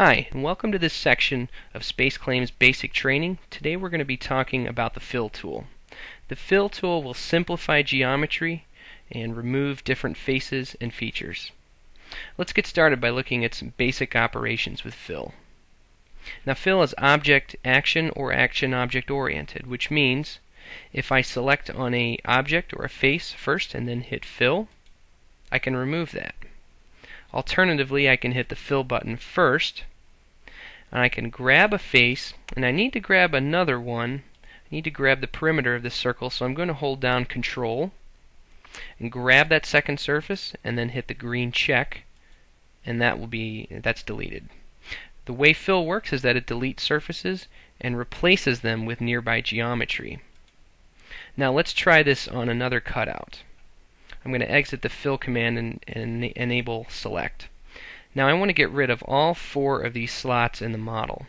Hi, and welcome to this section of SpaceClaim's basic training. Today we're going to be talking about the Fill tool. The Fill tool will simplify geometry and remove different faces and features. Let's get started by looking at some basic operations with Fill. Now, Fill is object action or action object oriented, which means if I select on an object or a face first and then hit Fill, I can remove that. Alternatively, I can hit the Fill button first, and I can grab a face, and I need to grab another one. I need to grab the perimeter of this circle, so I'm going to hold down Control and grab that second surface and then hit the green check, and that's deleted. The way Fill works is that it deletes surfaces and replaces them with nearby geometry. Now let's try this on another cutout. I'm going to exit the Fill command and enable Select. Now I want to get rid of all 4 of these slots in the model.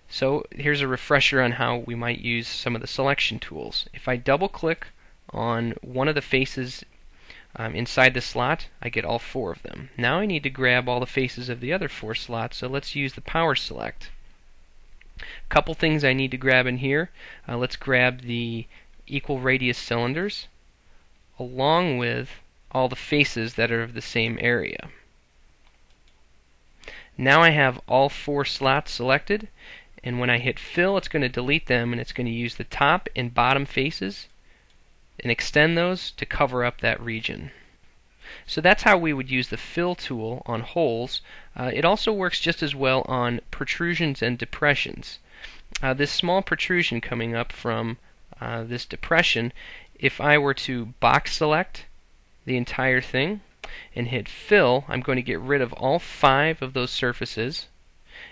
So here's a refresher on how we might use some of the selection tools. If I double click on one of the faces inside the slot, I get all 4 of them. Now I need to grab all the faces of the other 4 slots, so let's use the Power Select. A couple things I need to grab in here. Let's grab the equal radius cylinders along with all the faces that are of the same area. Now I have all 4 slots selected, and when I hit Fill, it's going to delete them, and it's going to use the top and bottom faces and extend those to cover up that region. So that's how we would use the Fill tool on holes. It also works just as well on protrusions and depressions. This small protrusion coming up from this depression, if I were to box select the entire thing and hit Fill, I'm going to get rid of all 5 of those surfaces,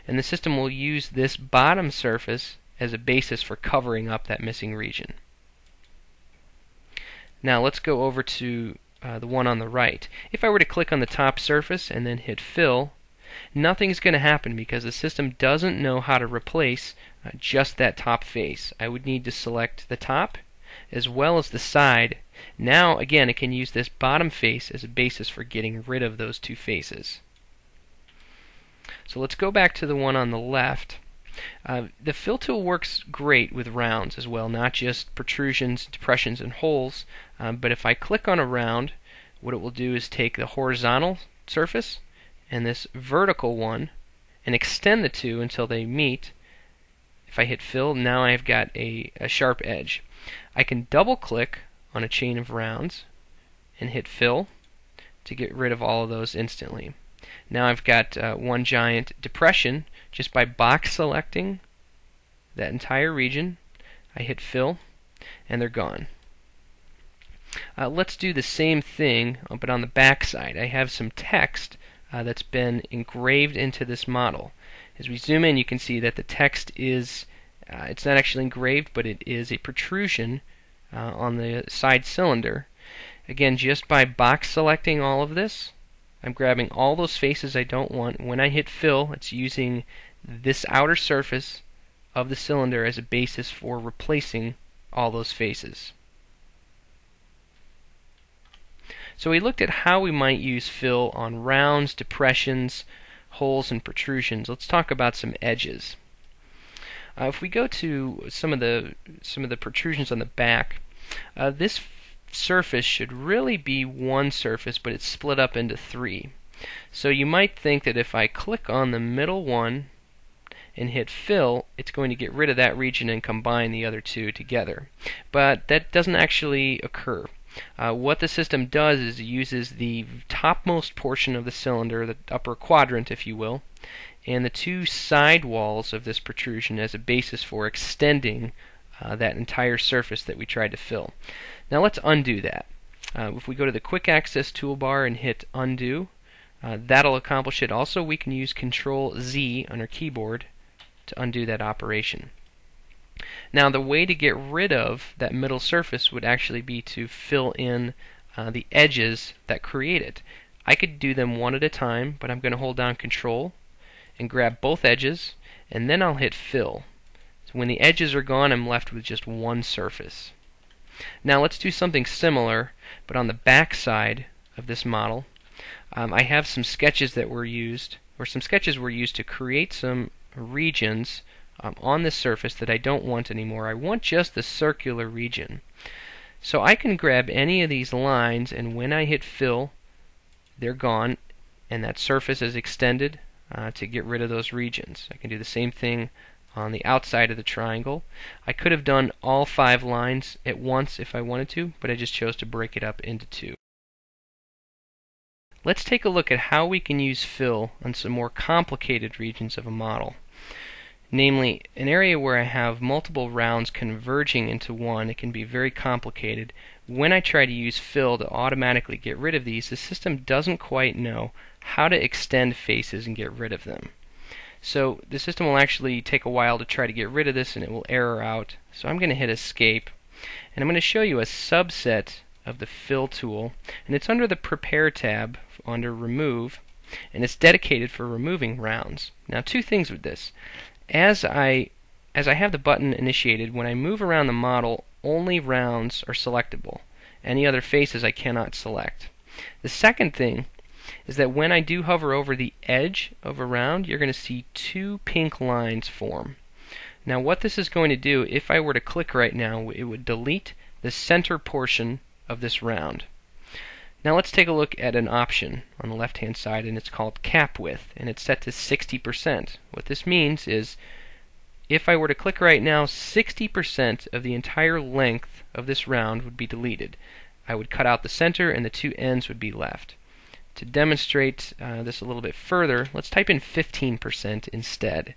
and the system will use this bottom surface as a basis for covering up that missing region. Now let's go over to the one on the right. If I were to click on the top surface and then hit Fill, nothing's going to happen because the system doesn't know how to replace just that top face. I would need to select the top as well as the side. Now again, it can use this bottom face as a basis for getting rid of those 2 faces. So let's go back to the one on the left. The Fill tool works great with rounds as well, not just protrusions, depressions, and holes. But if I click on a round, what it will do is take the horizontal surface and this vertical one and extend the 2 until they meet. If I hit Fill, now I've got a sharp edge. I can double click on a chain of rounds and hit Fill to get rid of all of those instantly. Now I've got one giant depression just by box selecting that entire region. I hit Fill and they're gone. Let's do the same thing, but on the back side. I have some text that's been engraved into this model. As we zoom in, you can see that the text is it's not actually engraved, but it is a protrusion on the side cylinder. Again, just by box selecting all of this, I'm grabbing all those faces I don't want. When I hit Fill, it's using this outer surface of the cylinder as a basis for replacing all those faces. So we looked at how we might use Fill on rounds, depressions, holes, and protrusions. Let's talk about some edges. If we go to some of the protrusions on the back, this surface should really be one surface, but it's split up into 3. So you might think that if I click on the middle one and hit Fill, it's going to get rid of that region and combine the other 2 together. But that doesn't actually occur. What the system does is it uses the topmost portion of the cylinder, the upper quadrant if you will, and the 2 side walls of this protrusion as a basis for extending that entire surface that we tried to fill. Now let's undo that. If we go to the Quick Access toolbar and hit Undo, that'll accomplish it. Also, we can use Control-Z on our keyboard to undo that operation. Now the way to get rid of that middle surface would actually be to fill in the edges that create it. I could do them one at a time, but I'm going to hold down Control and grab both edges, and then I'll hit Fill. So when the edges are gone, I'm left with just one surface. Now let's do something similar, but on the back side of this model. I have some sketches that were used or some sketches were used to create some regions on this surface that I don't want anymore. I want just the circular region. So I can grab any of these lines, and when I hit fill, they're gone, and that surface is extended to get rid of those regions. I can do the same thing on the outside of the triangle. I could have done all 5 lines at once if I wanted to, but I just chose to break it up into 2. Let's take a look at how we can use fill on some more complicated regions of a model. Namely, an area where I have multiple rounds converging into one. It can be very complicated. When I try to use fill to automatically get rid of these, the system doesn't quite know how to extend faces and get rid of them. So the system will actually take a while to try to get rid of this, and it will error out. So I'm going to hit escape, and I'm going to show you a subset of the fill tool, and it's under the Prepare tab under Remove, and it's dedicated for removing rounds. Now, 2 things with this. As I have the button initiated, when I move around the model, only rounds are selectable. Any other faces I cannot select. The second thing is that when I do hover over the edge of a round, you're going to see 2 pink lines form. Now what this is going to do, if I were to click right now, it would delete the center portion of this round. Now let's take a look at an option on the left hand side, and it's called cap width, and it's set to 60%. What this means is if I were to click right now, 60% of the entire length of this round would be deleted. I would cut out the center and the 2 ends would be left. To demonstrate this a little bit further, let's type in 15% instead.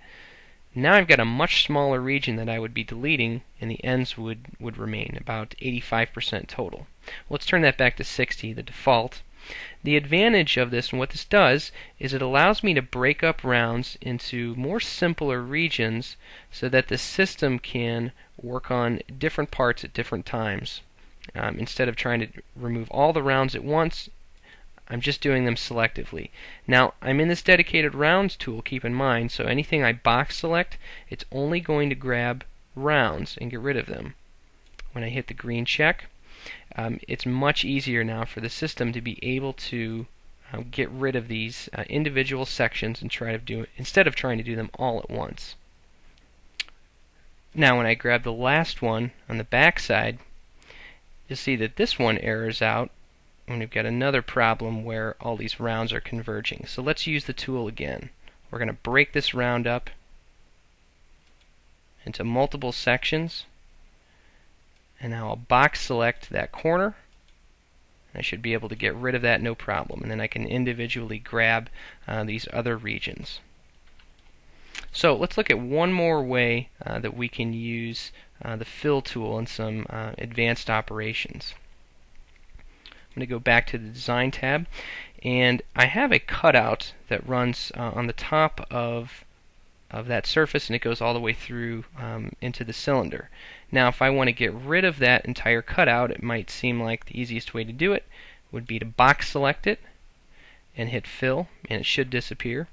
Now I've got a much smaller region that I would be deleting, and the ends would remain, about 85% total. Let's turn that back to 60, the default. The advantage of this, and what this does, is it allows me to break up rounds into more simpler regions so that the system can work on different parts at different times. Instead of trying to remove all the rounds at once, I'm just doing them selectively. Now, I'm in this dedicated rounds tool, keep in mind, so anything I box select, it's only going to grab rounds and get rid of them. When I hit the green check, it's much easier now for the system to be able to get rid of these individual sections and try to do it instead of trying to do them all at once. Now, when I grab the last one on the back side, you'll see that this one errors out, and we've got another problem where all these rounds are converging. So let's use the tool again. We're going to break this round up into multiple sections, and now I'll box select that corner. I should be able to get rid of that no problem, and then I can individually grab these other regions. So let's look at one more way that we can use the fill tool in some advanced operations. I'm going to go back to the Design tab, and I have a cutout that runs on the top of that surface, and it goes all the way through into the cylinder. Now, if I want to get rid of that entire cutout, it might seem like the easiest way to do it would be to box select it and hit fill, and it should disappear.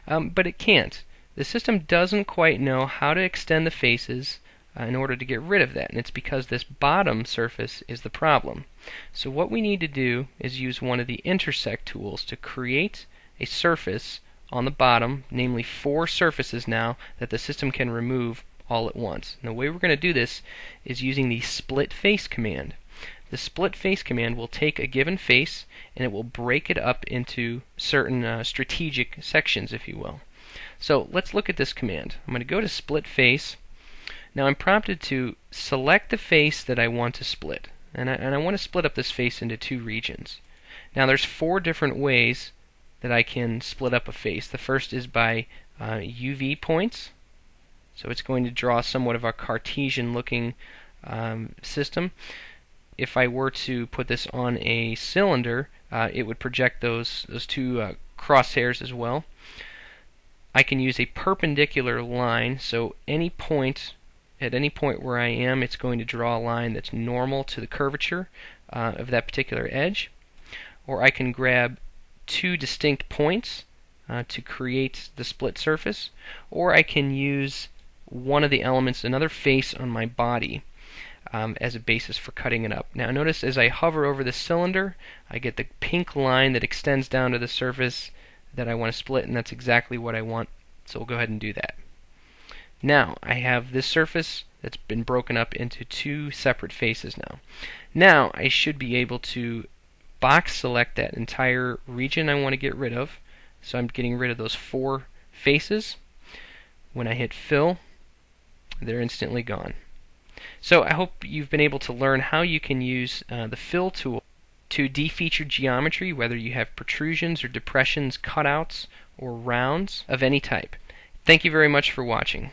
But it can't. The system doesn't quite know how to extend the faces in order to get rid of that, and it's because this bottom surface is the problem. So what we need to do is use one of the intersect tools to create a surface on the bottom, namely 4 surfaces now that the system can remove all at once. And the way we're going to do this is using the split face command. The split face command will take a given face and it will break it up into certain strategic sections, if you will. So let's look at this command. I'm going to go to split face. Now I'm prompted to select the face that I want to split, and I want to split up this face into 2 regions. Now there's 4 different ways that I can split up a face. The first is by UV points, so it's going to draw somewhat of a Cartesian looking system. If I were to put this on a cylinder, it would project those 2 crosshairs as well. I can use a perpendicular line, so at any point where I am, it's going to draw a line that's normal to the curvature of that particular edge. Or I can grab 2 distinct points to create the split surface. Or I can use one of the elements, another face on my body, as a basis for cutting it up. Now notice as I hover over the cylinder, I get the pink line that extends down to the surface. that I want to split, and that's exactly what I want, so we'll go ahead and do that. Now I have this surface that's been broken up into two separate faces now. Now I should be able to box select that entire region I want to get rid of. So I'm getting rid of those four faces. When I hit fill, they're instantly gone. So I hope you've been able to learn how you can use the fill tool to defeature geometry, whether you have protrusions or depressions, cutouts, or rounds of any type. Thank you very much for watching.